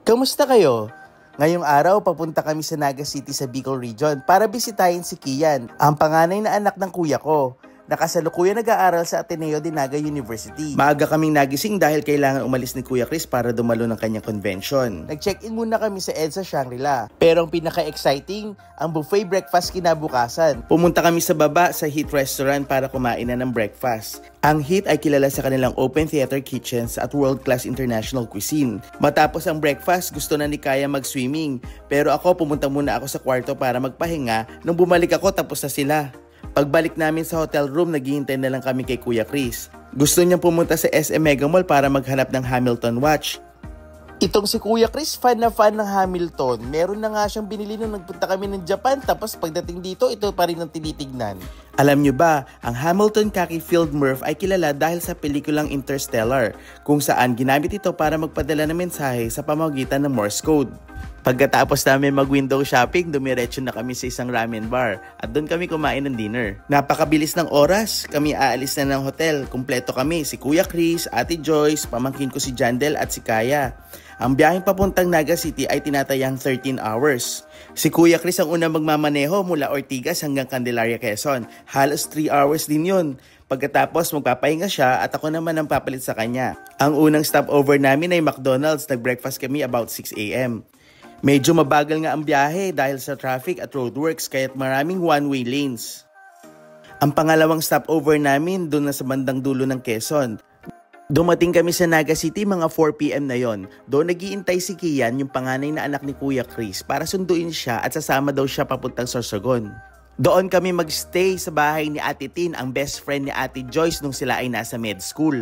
Kamusta kayo? Ngayong araw, papunta kami sa Naga City sa Bicol Region para bisitahin si Kian, ang panganay na anak ng kuya ko. Nakasalukuyan nag-aaral sa Ateneo de Naga University. Maaga kaming nagising dahil kailangan umalis ni Kuya Chris para dumalo ng kanyang convention. Nag-check-in muna kami sa EDSA Shangri-La. Pero ang pinaka-exciting, ang buffet breakfast kinabukasan. Pumunta kami sa baba sa Heat Restaurant para kumain na ng breakfast. Ang Heat ay kilala sa kanilang open theater kitchens at world-class international cuisine. Matapos ang breakfast, gusto na ni Kaya mag-swimming. Pero ako, pumunta muna ako sa kwarto para magpahinga. Nung bumalik ako, tapos na sila. Pagbalik namin sa hotel room, naghihintay na lang kami kay Kuya Chris. Gusto niyang pumunta sa SM Mega Mall para maghanap ng Hamilton watch. Itong si Kuya Chris, fan na fan ng Hamilton. Meron na nga siyang binili nung nagpunta kami ng Japan, tapos pagdating dito, ito pa rin ang tinitignan. Alam niyo ba, ang Hamilton Khaki Field Murph ay kilala dahil sa pelikulang Interstellar, kung saan ginamit ito para magpadala ng mensahe sa pamamagitan ng Morse code. Pagkatapos namin mag-window shopping, dumiretso na kami sa isang ramen bar at doon kami kumain ng dinner. Napakabilis ng oras, kami aalis na ng hotel. Kumpleto kami, si Kuya Chris, Ate Joyce, pamangkin ko si Jandel at si Kaya. Ang biyaheng papuntang Naga City ay tinatayang 13 hours. Si Kuya Chris ang unang magmamaneho mula Ortigas hanggang Candelaria, Quezon. Halos 3 hours din yun. Pagkatapos magpapahinga siya at ako naman ang papalit sa kanya. Ang unang stopover namin ay McDonald's. Nag-breakfast kami about 6 a.m. Medyo mabagal nga ang biyahe dahil sa traffic at roadworks kaya't maraming one-way lanes. Ang pangalawang stopover namin doon na sa bandang dulo ng Quezon. Dumating kami sa Naga City mga 4 p.m. na yon. Doon nagiintay si Kian, yung panganay na anak ni Kuya Chris, para sunduin siya at sasama daw siya papuntang Sorsogon. Doon kami magstay sa bahay ni Ate Tin, ang best friend ni Ate Joyce nung sila ay nasa med school.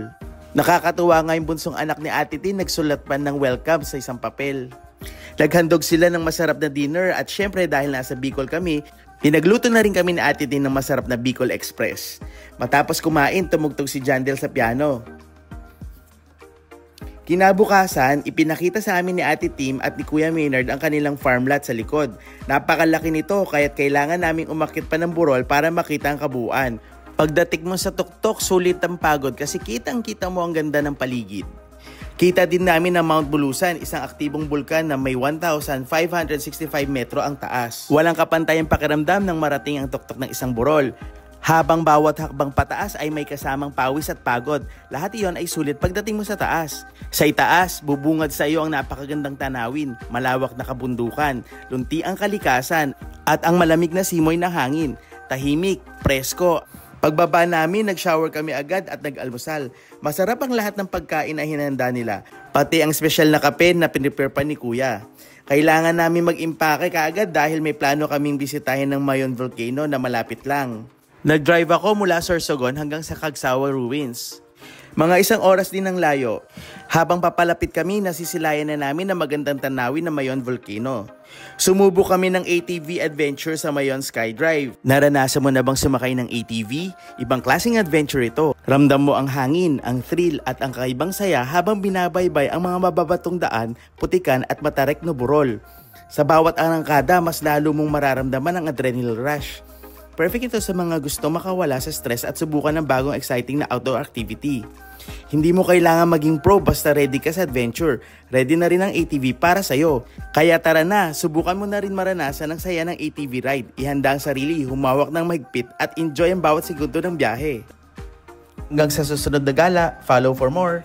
Nakakatuwa nga yung bunsong anak ni Ate Tin, nagsulat pa ng welcome sa isang papel. Naghandog sila ng masarap na dinner at syempre dahil nasa Bicol kami, pinagluto na rin kami ni Ate Tin ng masarap na Bicol Express. Matapos kumain, tumugtog si Jandel sa piano. Kinabukasan, ipinakita sa amin ni Ate Tim at ni Kuya Maynard ang kanilang farm lot sa likod. Napakalaki nito kaya't kailangan naming umakyat pa ng burol para makita ang kabuuan. Pagdating mo sa tuktok, sulit ang pagod kasi kitang-kita mo ang ganda ng paligid. Kita din namin ang Mount Bulusan, isang aktibong bulkan na may 1,565 metro ang taas. Walang kapantayang pakiramdam nang marating ang tuktok ng isang burol. Habang bawat hakbang pataas ay may kasamang pawis at pagod. Lahat iyon ay sulit pagdating mo sa taas. Sa itaas, bubungad sa iyo ang napakagandang tanawin, malawak na kabundukan, lunti ang kalikasan, at ang malamig na simoy ng hangin. Tahimik, presko. Pagbaba namin, nag-shower kami agad at nag-almusal. Masarap ang lahat ng pagkain na hinanda nila, pati ang special na kape na pinrepare pa ni Kuya. Kailangan namin mag-impake kaagad dahil may plano kaming bisitahin ng Mayon Volcano na malapit lang. Nag-drive ako mula Sorsogon hanggang sa Cagsawa Ruins. Mga isang oras din ang layo. Habang papalapit kami, nasisilayan na namin ang magandang tanawin ng Mayon Volcano. Sumubok kami ng ATV adventure sa Mayon Skydrive. Naranasan mo na bang sumakay ng ATV? Ibang klaseng adventure ito. Ramdam mo ang hangin, ang thrill at ang kakaibang saya habang binabaybay ang mga mababatong daan, putikan at matarek na burol. Sa bawat arangkada, mas lalo mong mararamdaman ang adrenaline rush. Perfect ito sa mga gusto makawala sa stress at subukan ng bagong exciting na outdoor activity. Hindi mo kailangan maging pro basta ready ka sa adventure. Ready na rin ang ATV para sa'yo. Kaya tara na, subukan mo na rin maranasan ang saya ng ATV ride. Ihanda ang sarili, humawak ng mahigpit at enjoy ang bawat segundo ng biyahe. Hanggang sa susunod na gala, follow for more.